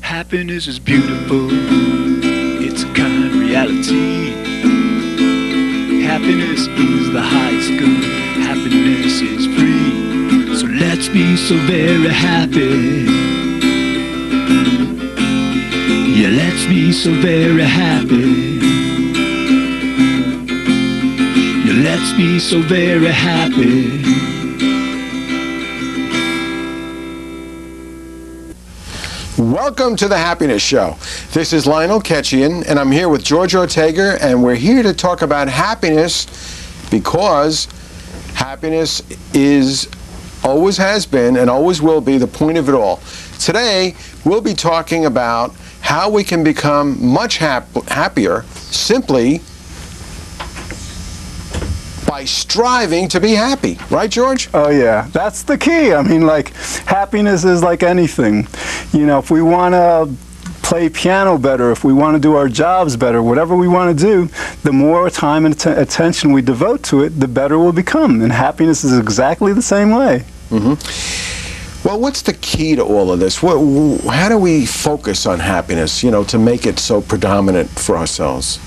Happiness is beautiful, it's a kind reality. Happiness is the highest good, happiness is free. So let's be so very happy. Yeah, let's be so very happy. Yeah, let's be so very happy. Welcome to the Happiness Show. This is Lionel Ketchian, and I'm here with George Ortega, and we're here to talk about happiness because happiness always has been and always will be the point of it all. Today, we'll be talking about how we can become much happier simply by striving to be happy. Right, George? Oh, yeah. That's the key. I mean, like, happiness is like anything. You know, if we want to play piano better, if we want to do our jobs better, whatever we want to do, the more time and attention we devote to it, the better we'll become. And happiness is exactly the same way. Mm-hmm. Well, what's the key to all of this? How do we focus on happiness, to make it so predominant for ourselves?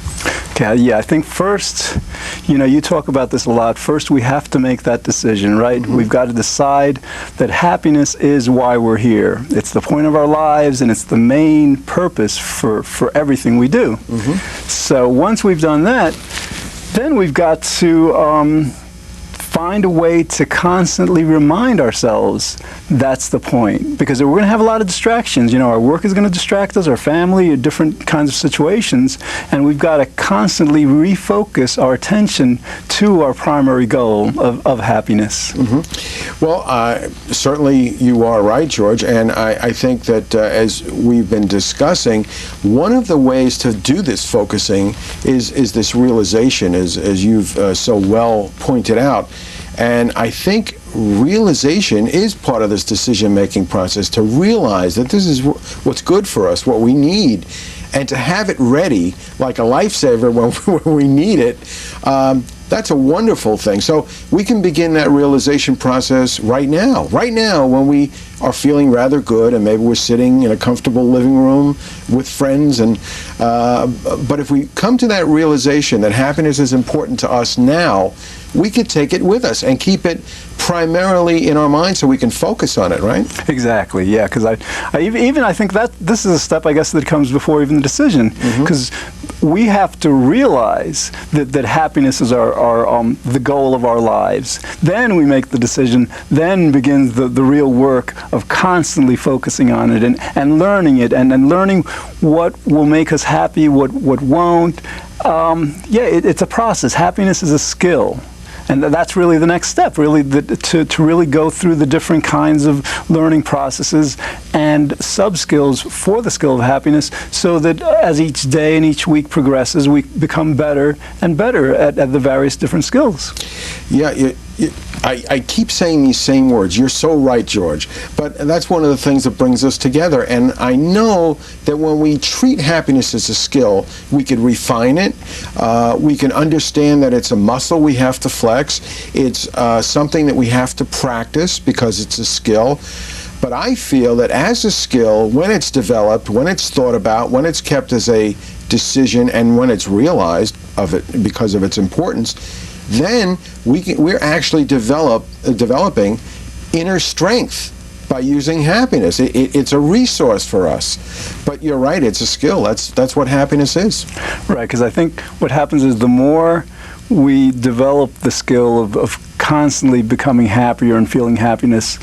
Okay, yeah, I think first, you talk about this a lot. First, we have to make that decision, right? Mm-hmm. We've got to decide that happiness is why we're here. It's the point of our lives, and it's the main purpose for everything we do. Mm-hmm. So once we've done that, then we've got to find a way to constantly remind ourselves that's the point. Because we're going to have a lot of distractions. Our work is going to distract us, our family, different kinds of situations, and we've got to constantly refocus our attention to our primary goal of happiness. Mm-hmm. Well, certainly you are right, George, and I think that as we've been discussing, one of the ways to do this focusing is this realization, as you've so well pointed out. And I think realization is part of this decision-making process, to realize that this is what's good for us, what we need, and to have it ready like a lifesaver when we need it. That's a wonderful thing. So we can begin that realization process right now when we are feeling rather good, and maybe we're sitting in a comfortable living room with friends. But if we come to that realization that happiness is important to us now, we could take it with us and keep it primarily in our mind so we can focus on it, right? Exactly, yeah, because I think that this is a step, I guess, that comes before even the decision, because we have to realize that happiness is the goal of our lives. Then we make the decision, then begins the real work of constantly focusing on it and learning it, and learning what will make us happy, what won't. It's a process. Happiness is a skill. And that's really the next step, really, to really go through the different kinds of learning processes and sub-skills for the skill of happiness, so that as each day and each week progresses, we become better and better at the various different skills. Yeah, I keep saying these same words. You're so right, George. But that's one of the things that brings us together. And I know that when we treat happiness as a skill, we could refine it. We can understand that it's a muscle we have to flex. It's something that we have to practice because it's a skill. But I feel that as a skill, when it's developed, when it's thought about, when it's kept as a decision, and when it's realized of it because of its importance, then we're actually developing inner strength by using happiness. It's a resource for us. But you're right, it's a skill. That's what happiness is. Right, because I think what happens is the more we develop the skill of constantly becoming happier and feeling happiness,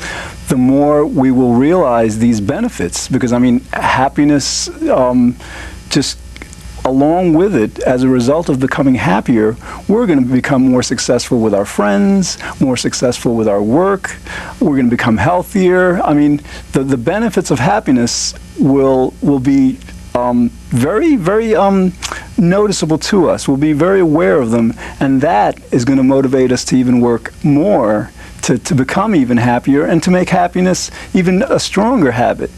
the more we will realize these benefits. Because, I mean, happiness just along with it, as a result of becoming happier, we're going to become more successful with our friends, more successful with our work. We're going to become healthier. I mean, the benefits of happiness will be very, very noticeable to us. We'll be very aware of them, and that is going to motivate us to even work more to become even happier and to make happiness even a stronger habit.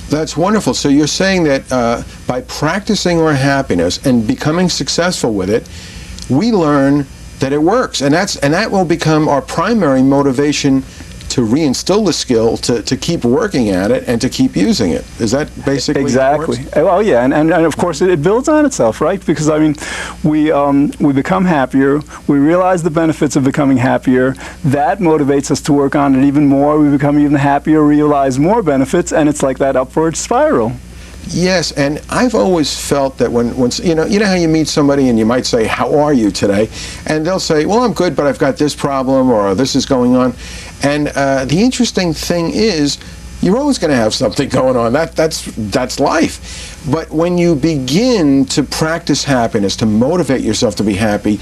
That's wonderful. So you're saying that by practicing our happiness and becoming successful with it, we learn that it works, and that will become our primary motivation to reinstill the skill, to keep working at it and to keep using it. Is that basically exactly? How it works? Well, yeah, and of course it builds on itself, right? Because I mean, we become happier. We realize the benefits of becoming happier. That motivates us to work on it even more. We become even happier, realize more benefits, and it's like that upward spiral. Yes, and I've always felt that when you know how you meet somebody and you might say, "How are you today?" and they'll say, "Well, I'm good, but I've got this problem or this is going on." And the interesting thing is, you're always going to have something going on. That's life. But when you begin to practice happiness, to motivate yourself to be happy,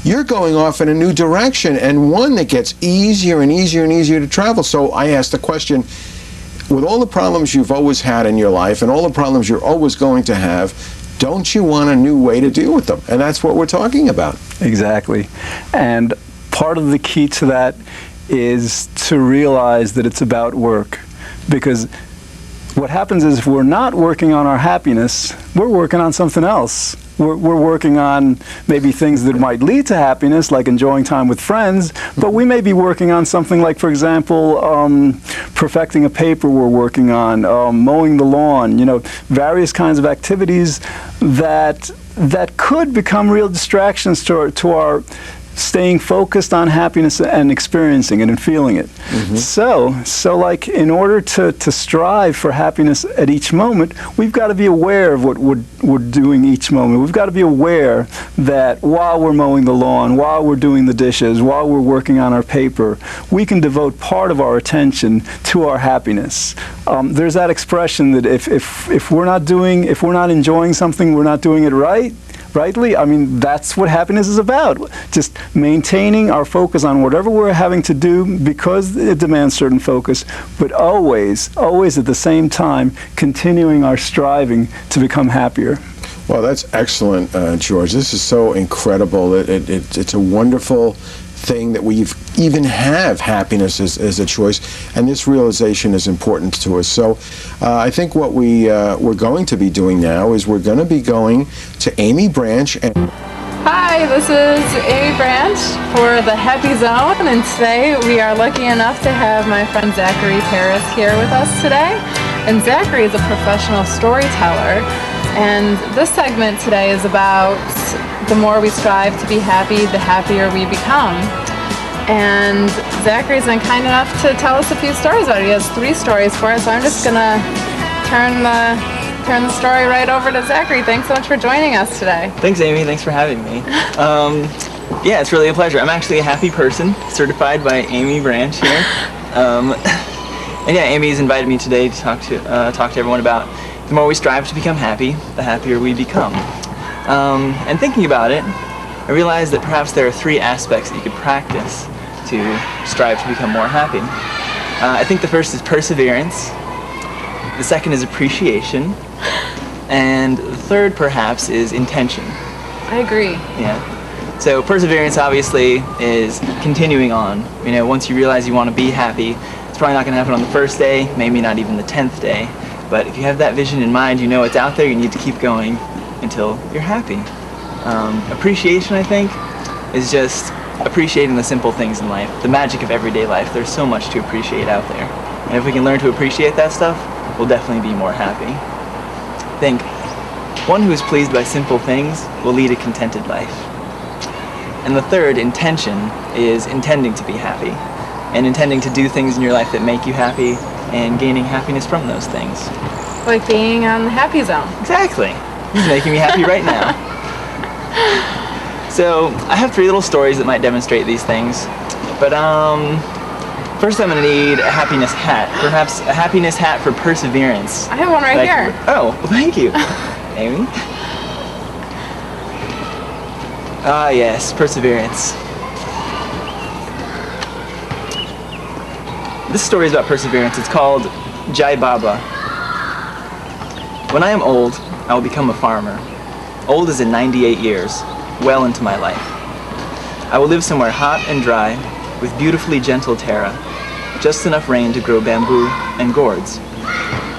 you're going off in a new direction, and one that gets easier and easier and easier to travel. So I asked the question, with all the problems you've always had in your life and all the problems you're always going to have, don't you want a new way to deal with them? And that's what we're talking about. Exactly. And part of the key to that is to realize that it's about work. Because what happens is if we're not working on our happiness, we're working on something else. We're working on maybe things that might lead to happiness, like enjoying time with friends, but we may be working on something like, for example, perfecting a paper we're working on, mowing the lawn, various kinds of activities that could become real distractions to our staying focused on happiness and experiencing it and feeling it. Mm-hmm. So like in order to strive for happiness at each moment, we've got to be aware of what we're doing each moment. We've got to be aware that while we're mowing the lawn, while we're doing the dishes, while we're working on our paper, we can devote part of our attention to our happiness. There's that expression that if we're not enjoying something, we're not doing it rightly. I mean, that's what happiness is about. Just maintaining our focus on whatever we're having to do because it demands certain focus, but always at the same time, continuing our striving to become happier. Well, that's excellent, George. This is so incredible. It's a wonderful thing that we even have happiness as a choice, and this realization is important to us. So I think what we're going to be doing now is we're going to be going to Amy Branch. Hi, this is Amy Branch for the Happy Zone, and today we are lucky enough to have my friend Zachary Terrace here with us today. And Zachary is a professional storyteller, and this segment today is about the more we strive to be happy, the happier we become. And Zachary's been kind enough to tell us a few stories about it. He has 3 stories for us, so I'm just gonna turn the story right over to Zachary. Thanks so much for joining us today. Thanks, Amy. Thanks for having me. Yeah, it's really a pleasure. I'm actually a happy person, certified by Amy Branch here. And yeah, Amy's invited me today to talk to everyone about the more we strive to become happy, the happier we become. And thinking about it, I realized that perhaps there are 3 aspects that you could practice to strive to become more happy. I think the first is perseverance, the second is appreciation, and the third perhaps is intention. I agree. Yeah. So perseverance obviously is continuing on. Once you realize you want to be happy, it's probably not going to happen on the first day, maybe not even the 10th day, but if you have that vision in mind, you know it's out there, you need to keep going until you're happy. Appreciation, I think, is just appreciating the simple things in life, the magic of everyday life. There's so much to appreciate out there. And if we can learn to appreciate that stuff, we'll definitely be more happy. I think one who is pleased by simple things will lead a contented life. And the third, intention, is intending to be happy and intending to do things in your life that make you happy and gaining happiness from those things. Like being on the Happy Zone. Exactly. He's making me happy right now. So I have 3 little stories that might demonstrate these things, but first I'm going to need a happiness hat, perhaps a happiness hat for perseverance. I have one right here. Oh, well, thank you, Amy. Ah, yes, perseverance. This story is about perseverance. It's called Jai Baba. When I am old, I will become a farmer. Old as in 98 years, well into my life. I will live somewhere hot and dry, with beautifully gentle terra, just enough rain to grow bamboo and gourds.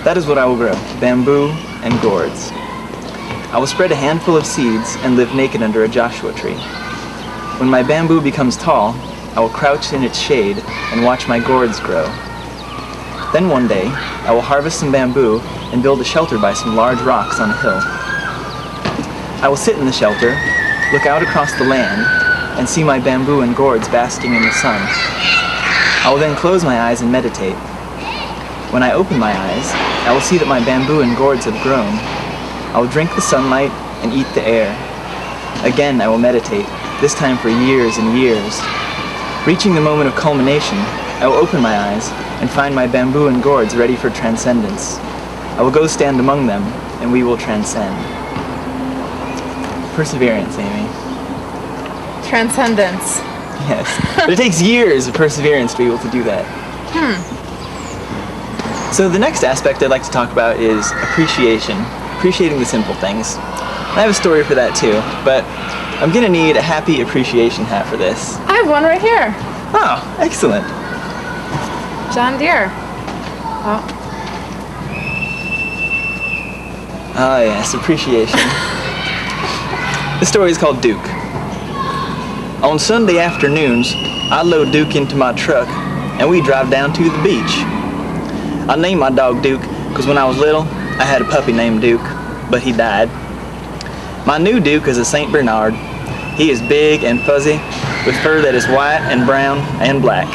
That is what I will grow, bamboo and gourds. I will spread a handful of seeds and live naked under a Joshua tree. When my bamboo becomes tall, I will crouch in its shade and watch my gourds grow. Then one day, I will harvest some bamboo and build a shelter by some large rocks on a hill. I will sit in the shelter, look out across the land, and see my bamboo and gourds basking in the sun. I will then close my eyes and meditate. When I open my eyes, I will see that my bamboo and gourds have grown. I will drink the sunlight and eat the air. Again, I will meditate, this time for years and years. Reaching the moment of culmination, I will open my eyes and find my bamboo and gourds ready for transcendence. I will go stand among them, and we will transcend. Perseverance, Amy. Transcendence. Yes. But it takes years of perseverance to be able to do that. So the next aspect I'd like to talk about is appreciation. Appreciating the simple things. I have a story for that too, but I'm gonna need a happy appreciation hat for this. I have one right here. Oh, excellent. John Deere. Oh. Ah yes, appreciation. The story is called Duke. On Sunday afternoons, I load Duke into my truck and we drive down to the beach. I named my dog Duke because when I was little, I had a puppy named Duke, but he died. My new Duke is a St. Bernard. He is big and fuzzy with fur that is white and brown and black.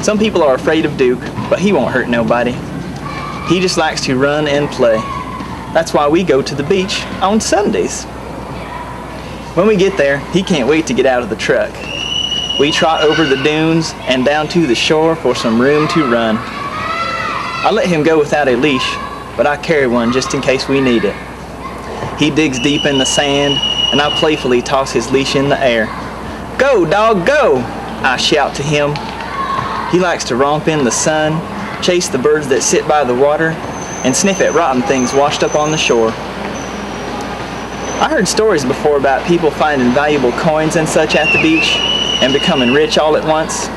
Some people are afraid of Duke, but he won't hurt nobody. He just likes to run and play. That's why we go to the beach on Sundays. When we get there, he can't wait to get out of the truck. We trot over the dunes and down to the shore for some room to run. I let him go without a leash, but I carry one just in case we need it. He digs deep in the sand, and I playfully toss his leash in the air. "Go, dog, go!" I shout to him. He likes to romp in the sun, chase the birds that sit by the water, and sniff at rotten things washed up on the shore. I heard stories before about people finding valuable coins and such at the beach and becoming rich all at once.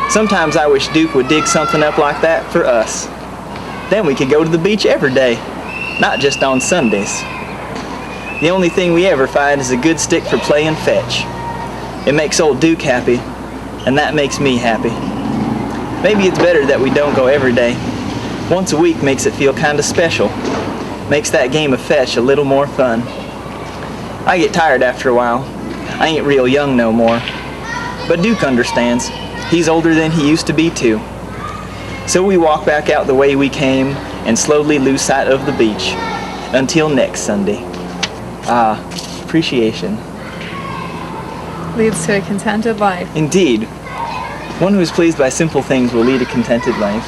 Sometimes I wish Duke would dig something up like that for us. Then we could go to the beach every day, not just on Sundays. The only thing we ever find is a good stick for play and fetch. It makes old Duke happy, and that makes me happy. Maybe it's better that we don't go every day. Once a week makes it feel kinda special. Makes that game of fetch a little more fun. I get tired after a while. I ain't real young no more. But Duke understands. He's older than he used to be too. So we walk back out the way we came and slowly lose sight of the beach. Until next Sunday. Ah, appreciation. Leads to a contented life. Indeed. One who is pleased by simple things will lead a contented life.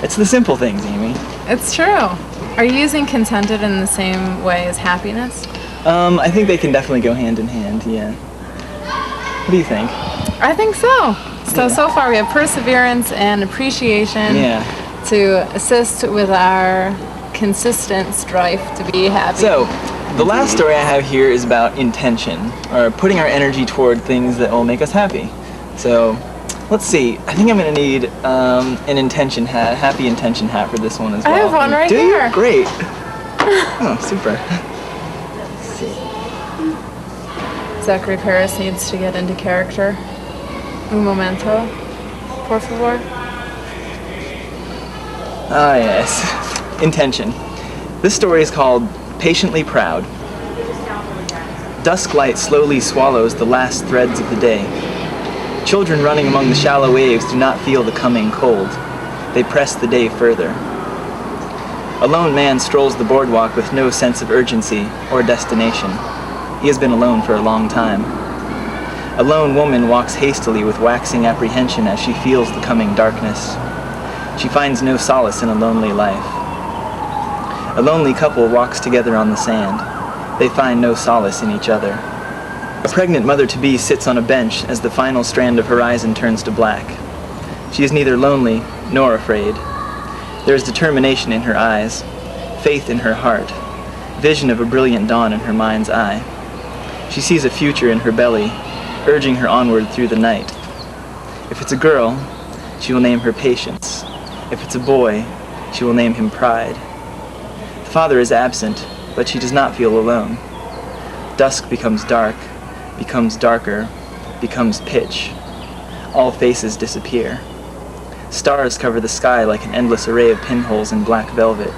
It's the simple things, Amy. It's true. Are you using contented in the same way as happiness? I think they can definitely go hand in hand, yeah. What do you think? I think so. So far we have perseverance and appreciation to assist with our consistent strive to be happy. So, the last story I have here is about intention, or putting our energy toward things that will make us happy. So, let's see. I think I'm going to need an intention hat, happy intention hat for this one as well. I have one right here. here. Great. Oh, super. Let's see. Zachary Paris needs to get into character. Un momento, por favor. Ah, yes. Intention. This story is called Patiently Proud. Dusk light slowly swallows the last threads of the day. Children running among the shallow waves do not feel the coming cold. They press the day further. A lone man strolls the boardwalk with no sense of urgency or destination. He has been alone for a long time. A lone woman walks hastily with waxing apprehension as she feels the coming darkness. She finds no solace in a lonely life. A lonely couple walks together on the sand. They find no solace in each other. A pregnant mother-to-be sits on a bench as the final strand of horizon turns to black. She is neither lonely nor afraid. There is determination in her eyes, faith in her heart, vision of a brilliant dawn in her mind's eye. She sees a future in her belly, urging her onward through the night. If it's a girl, she will name her Patience. If it's a boy, she will name him Pride. The father is absent, but she does not feel alone. Dusk becomes dark, becomes darker, becomes pitch. all faces disappear. Stars cover the sky like an endless array of pinholes in black velvet.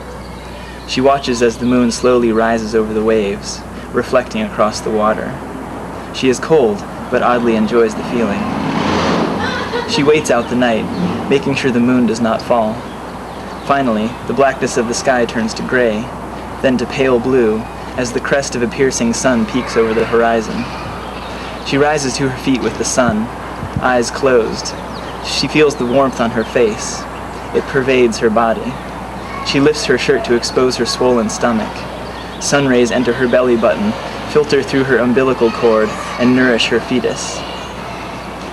She watches as the moon slowly rises over the waves, reflecting across the water. She is cold, but oddly enjoys the feeling. She waits out the night, making sure the moon does not fall. Finally, the blackness of the sky turns to gray, then to pale blue, as the crest of a piercing sun peeks over the horizon. She rises to her feet with the sun, eyes closed. She feels the warmth on her face. It pervades her body. She lifts her shirt to expose her swollen stomach. Sun rays enter her belly button, filter through her umbilical cord, and nourish her fetus.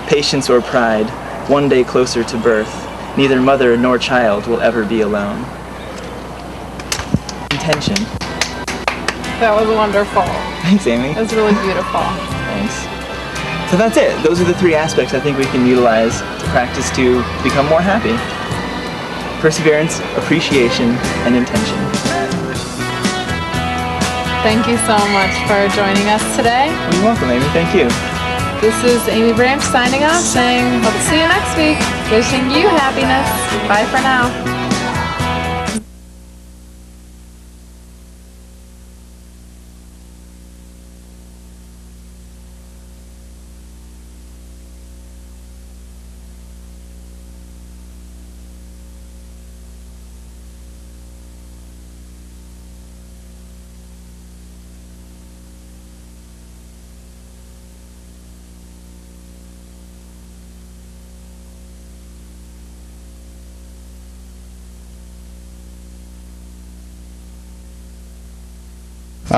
Patience or pride, one day closer to birth, neither mother nor child will ever be alone. Intention. That was wonderful. Thanks, Amy. It was really beautiful. Thanks. So that's it. Those are the three aspects I think we can utilize to practice to become more happy. Perseverance, appreciation, and intention. Thank you so much for joining us today. You're welcome, Amy. Thank you. This is Amy Branch signing off, saying hope to see you next week. Wishing you happiness. Bye for now.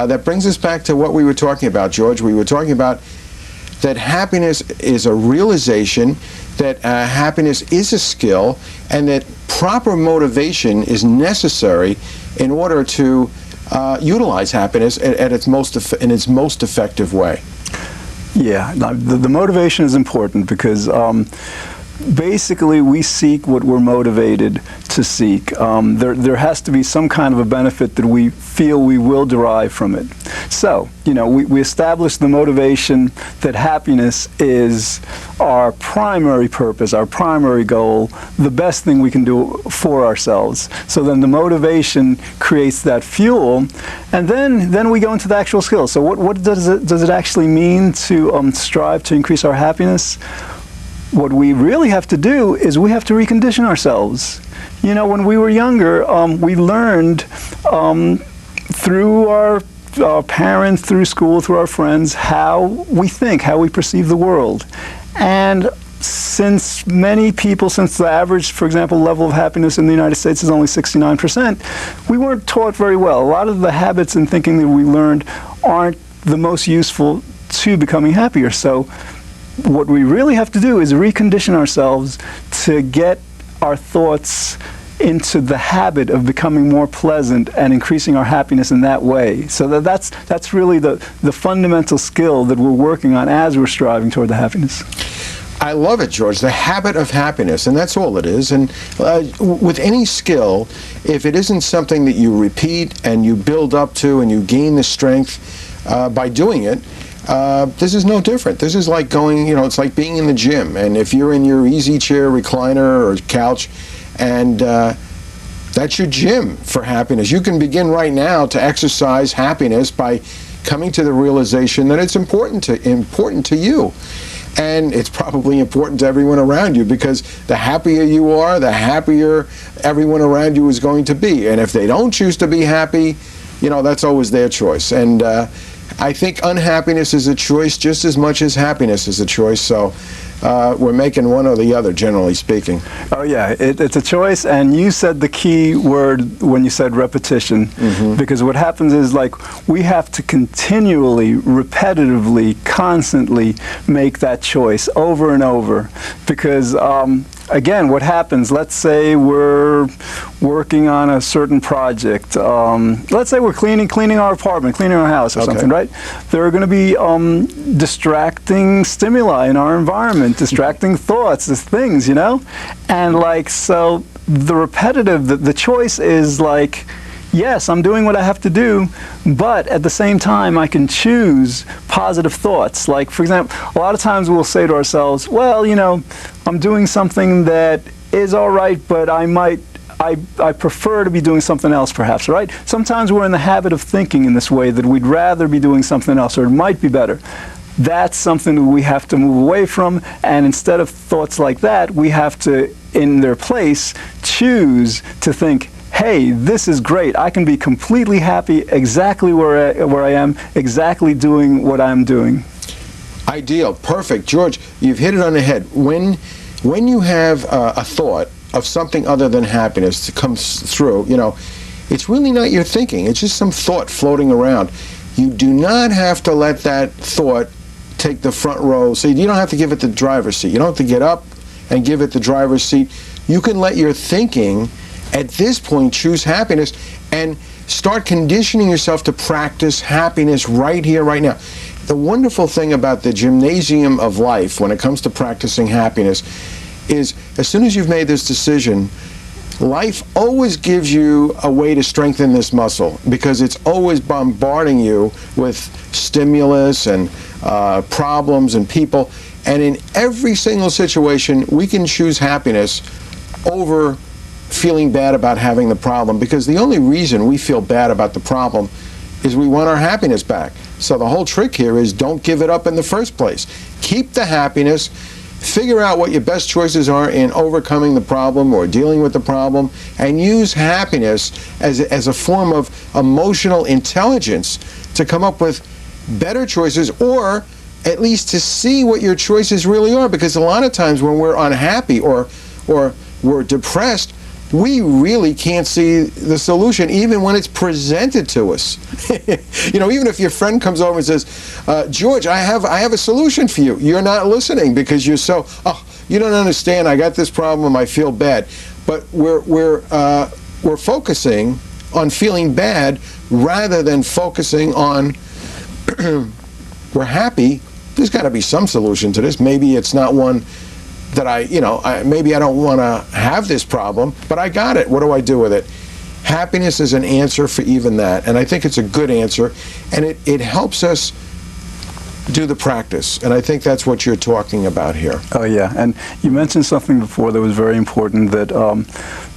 That brings us back to what we were talking about, George. We were talking about that happiness is a realization, that happiness is a skill, and that proper motivation is necessary in order to utilize happiness in its most effective way. Yeah, the motivation is important because basically we seek what we're motivated to seek. There has to be some kind of a benefit that we feel we will derive from it. So, we establish the motivation that happiness is our primary purpose, our primary goal, the best thing we can do for ourselves. So then the motivation creates that fuel, and then we go into the actual skill. So what does it actually mean to strive to increase our happiness? What we really have to do is we have to recondition ourselves. When we were younger, we learned through our parents, through school, through our friends, how we think, how we perceive the world. And since the average, for example, level of happiness in the United States is only 69%, we weren't taught very well. A lot of the habits and thinking that we learned aren't the most useful to becoming happier. So what we really have to do is recondition ourselves to get our thoughts into the habit of becoming more pleasant and increasing our happiness in that way. So that's really the fundamental skill that we're working on as we're striving toward the happiness. I love it, George, the habit of happiness, and that's all it is. And with any skill, if it isn't something that you repeat and you build up to and you gain the strength by doing it, this is no different. This is like going, it's like being in the gym. And if you're in your easy chair, recliner, or couch, and that's your gym for happiness, you can begin right now to exercise happiness by coming to the realization that it's important to you. And it's probably important to everyone around you, because the happier you are, the happier everyone around you is going to be. And if they don't choose to be happy, that's always their choice. And I think unhappiness is a choice just as much as happiness is a choice. So we're making one or the other, generally speaking. Oh yeah, it's a choice, and you said the key word when you said repetition, because what happens is, we have to continually, repetitively, constantly make that choice over and over, because again, what happens, let's say we're working on a certain project. Let's say we're cleaning our apartment, cleaning our house or something, right? There are going to be distracting stimuli in our environment, distracting thoughts, things, and so the repetitive, the choice is yes, I'm doing what I have to do, but at the same time, I can choose positive thoughts. Like, for example, a lot of times we'll say to ourselves, well, you know, I'm doing something that is all right, but I prefer to be doing something else, perhaps, right? Sometimes we're in the habit of thinking in this way, that we'd rather be doing something else, or it might be better. That's something that we have to move away from, and instead of thoughts like that, we have to, in their place, choose to think, hey, this is great. I can be completely happy exactly where I am, exactly doing what I'm doing. Ideal. Perfect. George, you've hit it on the head. When you have a thought of something other than happiness that comes through, you know, it's really not your thinking. It's just some thought floating around. You do not have to let that thought take the front row. So you don't have to give it the driver's seat. You don't have to get up and give it the driver's seat. You can let your thinking, at this point, choose happiness and start conditioning yourself to practice happiness right here, right now. The wonderful thing about the gymnasium of life when it comes to practicing happiness is as soon as you've made this decision, life always gives you a way to strengthen this muscle, because it's always bombarding you with stimulus and problems and people. And in every single situation, we can choose happiness over feeling bad about having the problem, because the only reason we feel bad about the problem is we want our happiness back. So the whole trick here is don't give it up in the first place. Keep the happiness. Figure out what your best choices are in overcoming the problem or dealing with the problem, and use happiness as a form of emotional intelligence to come up with better choices, or at least to see what your choices really are. Because a lot of times when we're unhappy or we're depressed, we really can't see the solution, even when it's presented to us. You know, even if your friend comes over and says, George, I have a solution for you. You're not listening because you're so, oh, you don't understand. I got this problem. I feel bad. But we're focusing on feeling bad rather than focusing on we're happy. There's got to be some solution to this. Maybe it's not one that maybe I don't want to have this problem, but I got it. What do I do with it? Happiness is an answer for even that, and I think it's a good answer, and it helps us do the practice, and I think that's what you're talking about here. Oh yeah, and you mentioned something before that was very important, that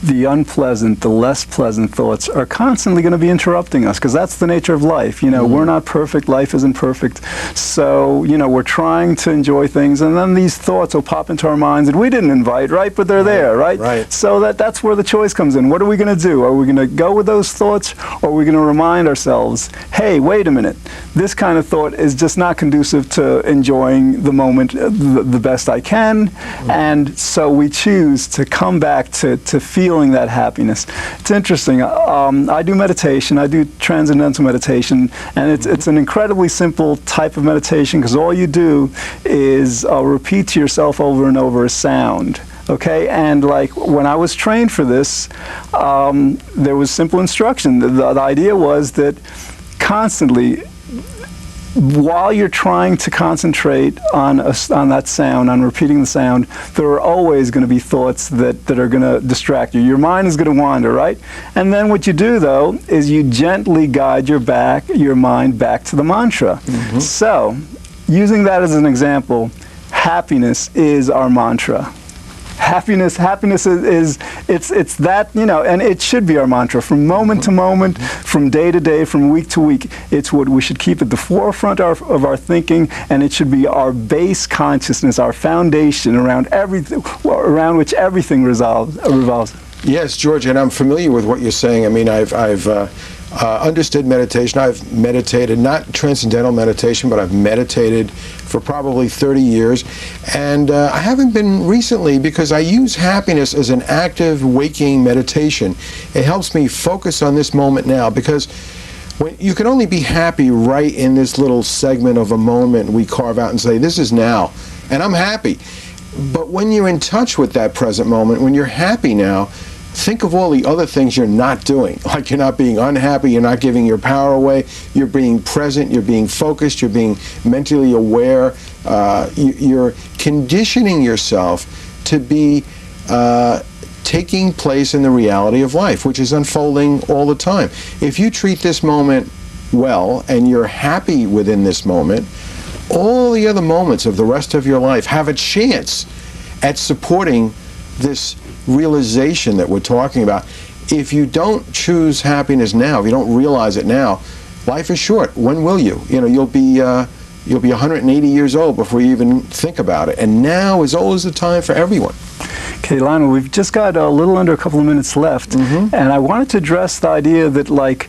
the unpleasant, the less pleasant thoughts are constantly going to be interrupting us, because that's the nature of life. You know, we're not perfect, life isn't perfect, so, you know, we're trying to enjoy things, and then these thoughts will pop into our minds that we didn't invite, right? But they're there, right? Right. So that's where the choice comes in. What are we going to do? Are we going to go with those thoughts, or are we going to remind ourselves, hey, wait a minute, this kind of thought is just not conducive to enjoying the moment the best I can, and so we choose to come back to feeling that happiness. It's interesting. I do meditation. I do transcendental meditation, and it's an incredibly simple type of meditation, because all you do is repeat to yourself over and over a sound. Okay, and like when I was trained for this, there was simple instruction. The idea was that constantly, while you're trying to concentrate on that sound, on repeating the sound, there are always going to be thoughts that are going to distract you. Your mind is going to wander, right? And then what you do, though, is you gently guide your mind back to the mantra. So, using that as an example, happiness is our mantra. Happiness is it's that, you know, and it should be our mantra from moment to moment, from day to day, from week to week. It's what we should keep at the forefront of our thinking, and it should be our base consciousness, our foundation around which everything revolves. Yes, George, and I'm familiar with what you're saying. I mean, I've understood meditation. I've meditated, not transcendental meditation, but I've meditated for probably 30 years. And I haven't been recently, because I use happiness as an active waking meditation. It helps me focus on this moment now, because when you can only be happy right in this little segment of a moment we carve out and say, this is now, and I'm happy. But when you're in touch with that present moment, when you're happy now, think of all the other things you're not doing. Like, you're not being unhappy, you're not giving your power away, you're being present, you're being focused, you're being mentally aware, you're conditioning yourself to be taking place in the reality of life, which is unfolding all the time. If you treat this moment well and you're happy within this moment, all the other moments of the rest of your life have a chance at supporting this realization that we're talking about. If you don't choose happiness now, if you don't realize it now, life is short. When will you? You know, you'll be 180 years old before you even think about it. And now is always the time for everyone. Okay, Lionel, we've just got a little under a couple of minutes left, and I wanted to address the idea that, like,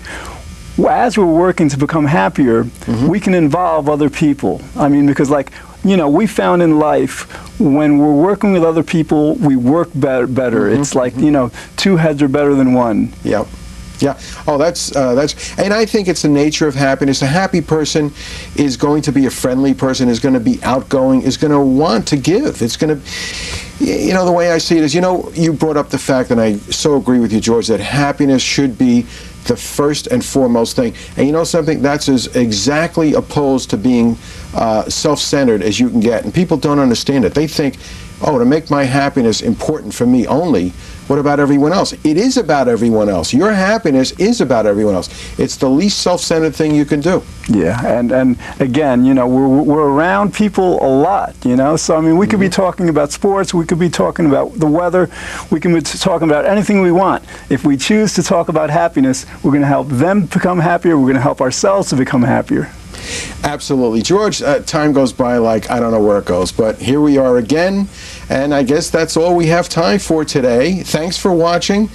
as we're working to become happier, we can involve other people. I mean, because, like, you know, we found in life, when we're working with other people, we work better. It's like, you know, two heads are better than one. Yep. Yeah. Oh, that's, and I think it's the nature of happiness. A happy person is going to be a friendly person, is going to be outgoing, is going to want to give. It's going to, you know, the way I see it is, you know, you brought up the fact, and I so agree with you, George, that happiness should be the first and foremost thing. And you know something? That's as exactly opposed to being self-centered as you can get. And people don't understand it. They think, oh, to make my happiness important for me only, what about everyone else? It is about everyone else. Your happiness is about everyone else. It's the least self-centered thing you can do. Yeah, and again, you know, we're around people a lot, you know, so I mean, we could be talking about sports, we could be talking about the weather, we can be talking about anything we want. If we choose to talk about happiness, we're going to help them become happier, we're going to help ourselves to become happier. Absolutely. George, time goes by like I don't know where it goes, but here we are again, and I guess that's all we have time for today. Thanks for watching.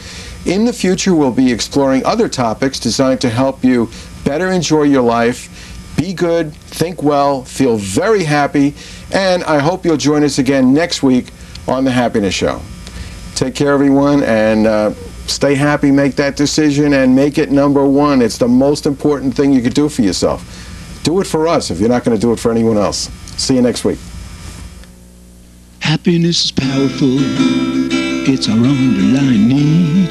In the future, we'll be exploring other topics designed to help you better enjoy your life, be good, think well, feel very happy, and I hope you'll join us again next week on The Happiness Show. Take care, everyone, and stay happy, make that decision, and make it number one. It's the most important thing you could do for yourself. Do it for us if you're not going to do it for anyone else. See you next week. Happiness is powerful. It's our underlying need.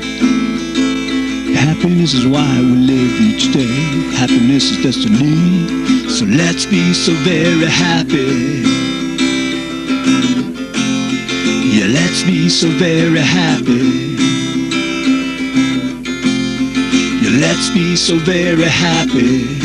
Happiness is why we live each day. Happiness is destiny. So let's be so very happy. Yeah, let's be so very happy. Yeah, let's be so very happy.